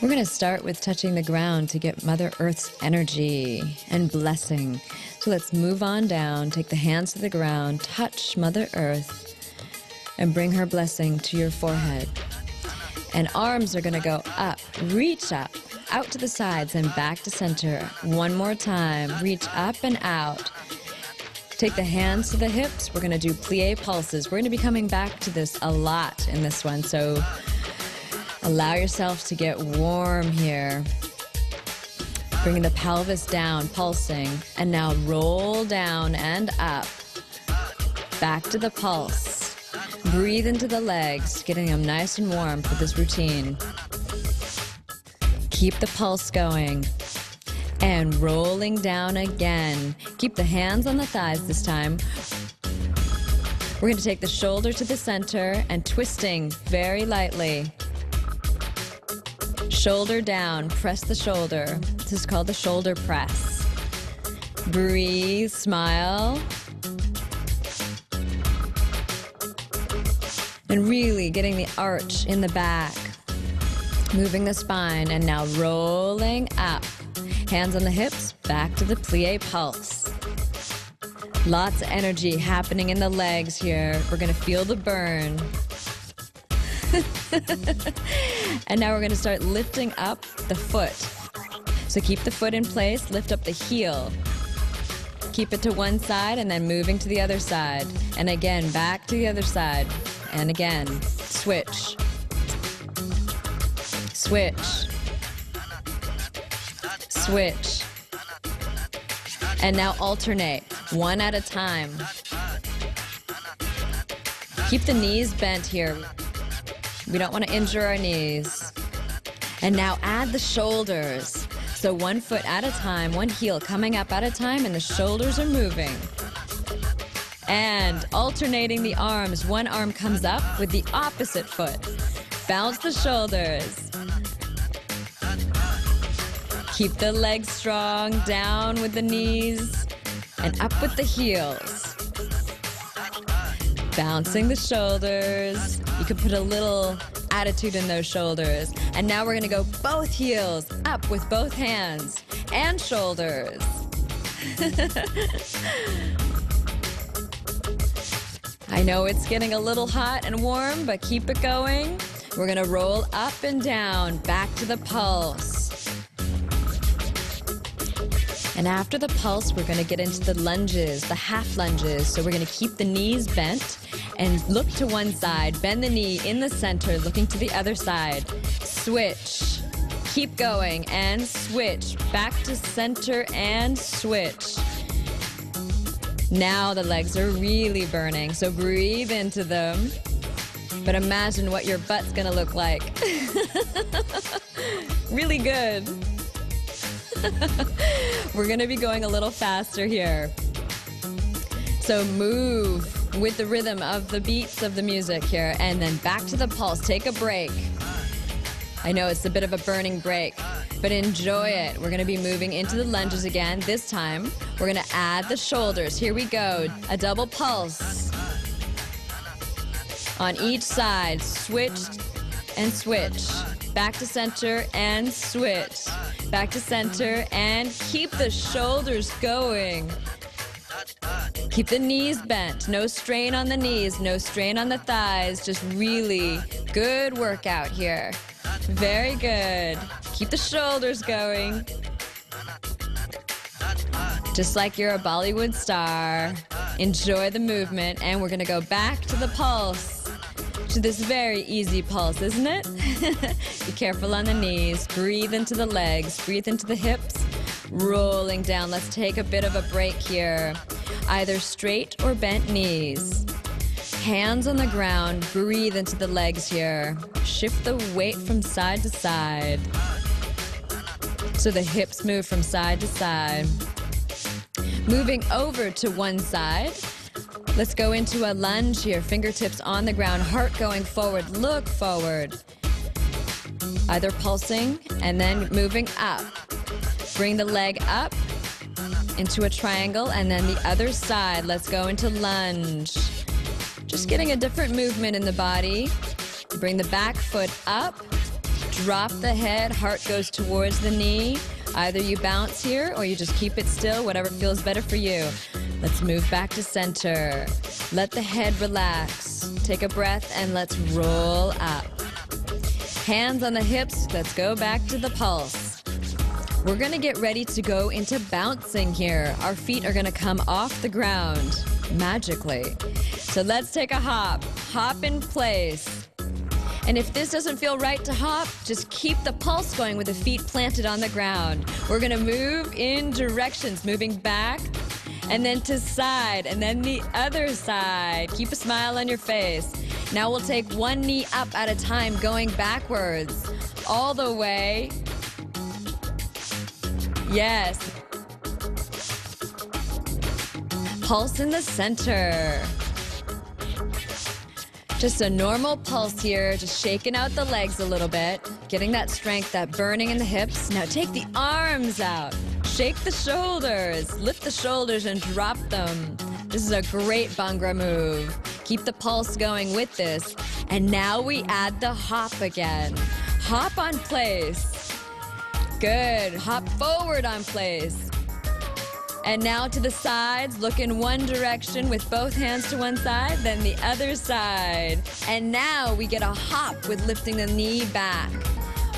We're going to start with touching the ground to get Mother Earth's energy and blessing. So let's move on down, take the hands to the ground, touch Mother Earth, and bring her blessing to your forehead. And arms are going to go up, reach up, out to the sides and back to center. One more time, reach up and out. Take the hands to the hips. We're going to do plie pulses. We're going to be coming back to this a lot in this one, so allow yourself to get warm here. Bringing the pelvis down, pulsing, and now roll down and up. Back to the pulse. Breathe into the legs, getting them nice and warm for this routine. Keep the pulse going. And rolling down again. Keep the hands on the thighs this time. We're going to take the shoulder to the center and twisting very lightly. Shoulder down, press the shoulder. This is called the shoulder press. Breathe, smile. And really getting the arch in the back. Moving the spine and now rolling up. Hands on the hips, back to the plie pulse. Lots of energy happening in the legs here. We're going to feel the burn. And now we're going to start lifting up the foot. So keep the foot in place, lift up the heel. Keep it to one side and then moving to the other side. And again, back to the other side. And again, switch. Switch. Switch. And now alternate, one at a time. Keep the knees bent here. We don't want to injure our knees. And now add the shoulders. So one foot at a time, one heel coming up at a time, and the shoulders are moving. And alternating the arms. One arm comes up with the opposite foot. Bounce the shoulders. Keep the legs strong, down with the knees, and up with the heels. Bouncing the shoulders. You can put a little attitude in those shoulders. And now we're going to go both heels up with both hands and shoulders. I know it's getting a little hot and warm, but keep it going. We're going to roll up and down, back to the pulse. And after the pulse, we're going to get into the lunges, the half lunges. So we're going to keep the knees bent and look to one side. Bend the knee in the center, looking to the other side. Switch. Keep going and switch. Back to center and switch. Now the legs are really burning, so breathe into them. But imagine what your butt's going to look like. Really good. We're going to be going a little faster here. So move with the rhythm of the beats of the music here, and then back to the pulse. Take a break. I know it's a bit of a burning break, but enjoy it. We're going to be moving into the lunges again. This time, we're going to add the shoulders. Here we go. A double pulse. On each side, switch and switch. Back to center and switch. Back to center and keep the shoulders going. Keep the knees bent. No strain on the knees, no strain on the thighs. Just really good workout here. Very good. Keep the shoulders going. Just like you're a Bollywood star. Enjoy the movement, and we're going to go back to the pulse. To this very easy pulse, isn't it? Be careful on the knees. Breathe into the legs. Breathe into the hips. Rolling down. Let's take a bit of a break here. Either straight or bent knees. Hands on the ground. Breathe into the legs here. Shift the weight from side to side. So the hips move from side to side. Moving over to one side. Let's go into a lunge here. Fingertips on the ground, heart going forward. Look forward. Either pulsing and then moving up. Bring the leg up into a triangle, and then the other side. Let's go into lunge. Just getting a different movement in the body. Bring the back foot up. Drop the head, heart goes towards the knee. Either you bounce here or you just keep it still, whatever feels better for you. Let's move back to center. Let the head relax. Take a breath and let's roll up. Hands on the hips, let's go back to the pulse. We're gonna get ready to go into bouncing here. Our feet are gonna come off the ground magically. So let's take a hop. Hop in place. And if this doesn't feel right to hop, just keep the pulse going with the feet planted on the ground. We're gonna move in directions, moving back and then to side and then the other side. Keep a smile on your face. Now we'll take one knee up at a time, going backwards all the way. Yes. Pulse in the center. Just a normal pulse here, just shaking out the legs a little bit, getting that strength, that burning in the hips. Now take the arms out, shake the shoulders, lift the shoulders and drop them. This is a great Bhangra move. Keep the pulse going with this. And now we add the hop again. Hop on place. Good, hop forward on place. And now to the sides, look in one direction with both hands to one side, then the other side. And now we get a hop with lifting the knee back,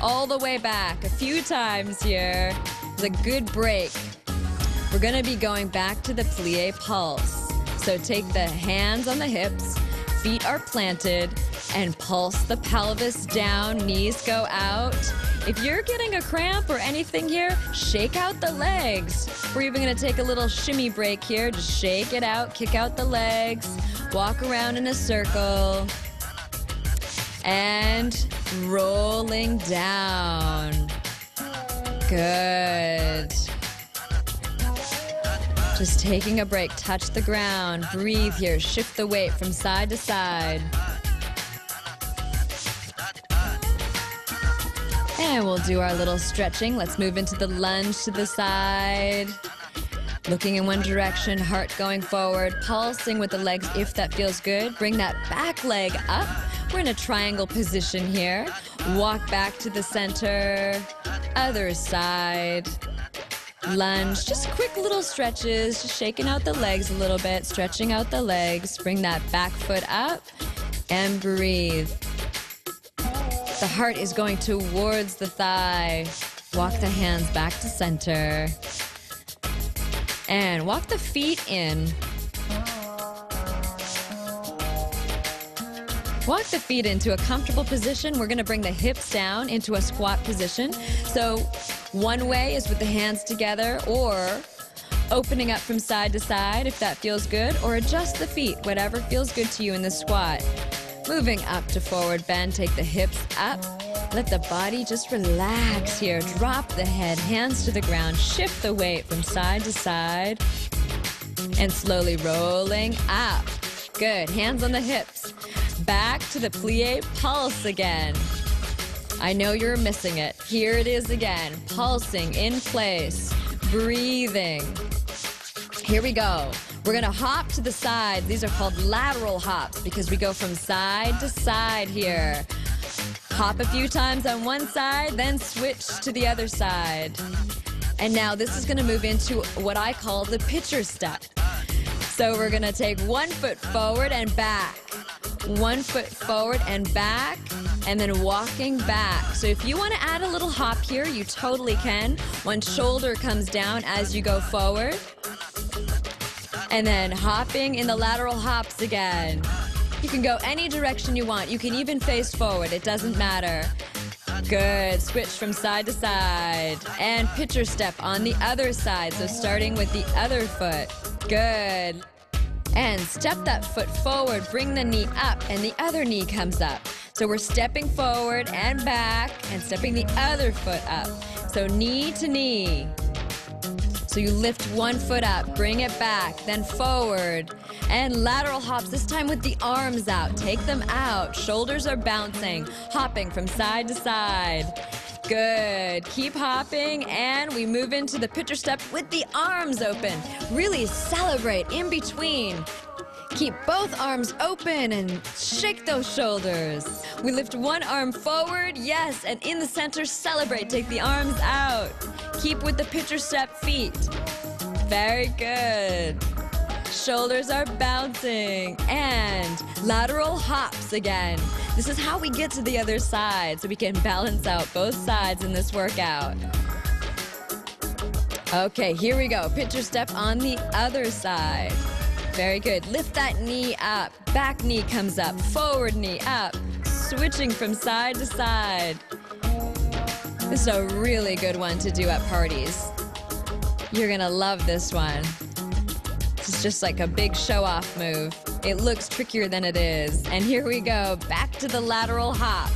all the way back, a few times here. It's a good break. We're gonna be going back to the plie pulse. So take the hands on the hips, feet are planted, and pulse the pelvis down, knees go out. If you're getting a cramp or anything here, shake out the legs. We're even gonna take a little shimmy break here. Just shake it out, kick out the legs, walk around in a circle, and rolling down. Good. Just taking a break, touch the ground, breathe here, shift the weight from side to side. And we'll do our little stretching. Let's move into the lunge to the side. Looking in one direction, heart going forward, pulsing with the legs if that feels good. Bring that back leg up. We're in a triangle position here. Walk back to the center, other side. Lunge, just quick little stretches, just shaking out the legs a little bit, stretching out the legs. Bring that back foot up and breathe. The heart is going towards the thigh. Walk the hands back to center. And walk the feet in. Walk the feet into a comfortable position. We're gonna bring the hips down into a squat position. So one way is with the hands together, or opening up from side to side if that feels good, or adjust the feet, whatever feels good to you in the squat. Moving up to forward bend, take the hips up. Let the body just relax here. Drop the head, hands to the ground, shift the weight from side to side, and slowly rolling up. Good, hands on the hips. Back to the plie pulse again. I know you're missing it. Here it is again, pulsing in place, breathing. Here we go. We're gonna hop to the side. These are called lateral hops because we go from side to side here. Hop a few times on one side, then switch to the other side. And now this is gonna move into what I call the pitcher step. So we're gonna take 1 foot forward and back, 1 foot forward and back, and then walking back. So if you want to add a little hop here, you totally can. One shoulder comes down as you go forward. And then hopping in the lateral hops again. You can go any direction you want. You can even face forward. It doesn't matter. Good. Switch from side to side. And pitcher step on the other side. So starting with the other foot. Good. And step that foot forward. Bring the knee up and the other knee comes up. So we're stepping forward and back and stepping the other foot up. So knee to knee. So you lift 1 foot up, bring it back, then forward. And lateral hops, this time with the arms out. Take them out. Shoulders are bouncing, hopping from side to side. Good. Keep hopping, and we move into the pitcher step with the arms open. Really celebrate in between. Keep both arms open and shake those shoulders. We lift one arm forward, yes, and in the center, celebrate. Take the arms out. Keep with the pitcher step feet. Very good. Shoulders are bouncing. And lateral hops again. This is how we get to the other side, so we can balance out both sides in this workout. Okay, here we go. Pitcher step on the other side. Very good. Lift that knee up. Back knee comes up. Forward knee up. Switching from side to side. This is a really good one to do at parties. You're gonna love this one. This is just like a big show-off move. It looks trickier than it is. And here we go. Back to the lateral hop.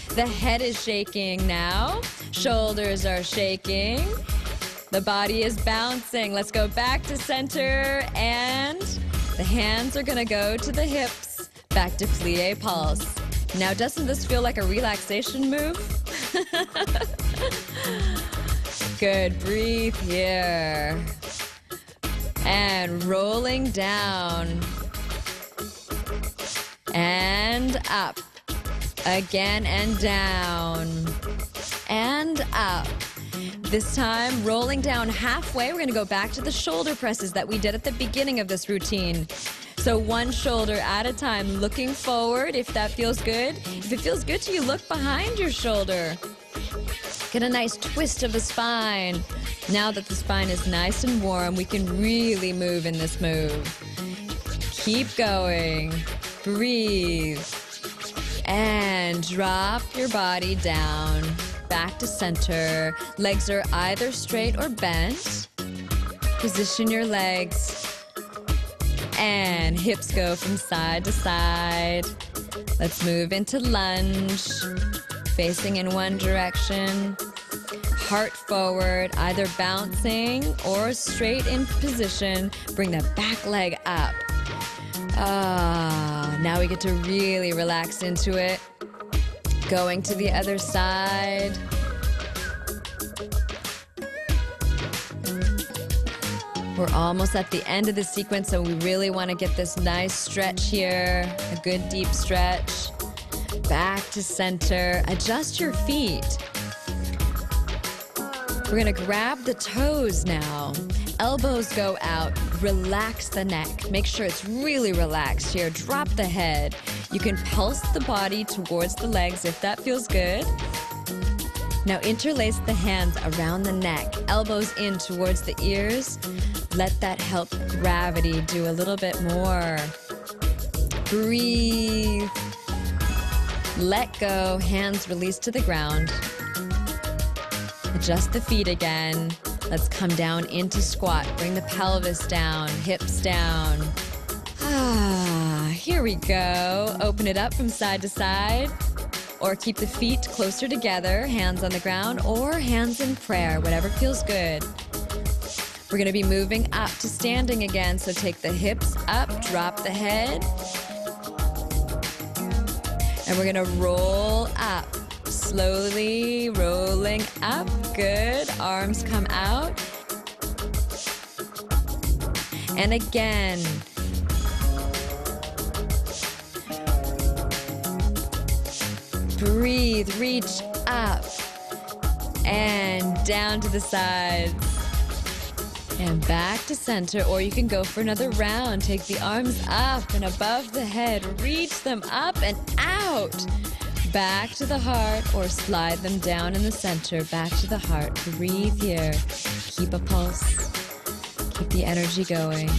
The head is shaking now. Shoulders are shaking. The body is bouncing. Let's go back to center, and the hands are gonna go to the hips. Back to plie pulse. Now, doesn't this feel like a relaxation move? Good, breathe here. And rolling down. And up. Again and down. And up. This time, rolling down halfway, we're gonna go back to the shoulder presses that we did at the beginning of this routine. So one shoulder at a time, looking forward if that feels good. If it feels good to you, look behind your shoulder. Get a nice twist of the spine. Now that the spine is nice and warm, we can really move in this move. Keep going. Breathe. And drop your body down. Back to center. Legs are either straight or bent. Position your legs. And hips go from side to side. Let's move into lunge. Facing in one direction. Heart forward, either bouncing or straight in position. Bring the back leg up. Now we get to really relax into it. Going to the other side. We're almost at the end of the sequence, so we really want to get this nice stretch here. A good deep stretch. Back to center. Adjust your feet. We're going to grab the toes now. Elbows go out. Relax the neck. Make sure it's really relaxed here. Drop the head. You can pulse the body towards the legs if that feels good. Now interlace the hands around the neck. Elbows in towards the ears. Let that help gravity do a little bit more. Breathe. Let go. Hands release to the ground. Adjust the feet again. Let's come down into squat. Bring the pelvis down, hips down. Here we go. Open it up from side to side. Or keep the feet closer together, hands on the ground, or hands in prayer, whatever feels good. We're going to be moving up to standing again, so take the hips up, drop the head. And we're going to roll up. Slowly rolling up. Good. Arms come out. And again. Breathe. Reach up. And down to the sides. And back to center. Or you can go for another round. Take the arms up and above the head. Reach them up and out. Back to the heart, or slide them down in the center. Back to the heart. Breathe here. Keep a pulse. Keep the energy going.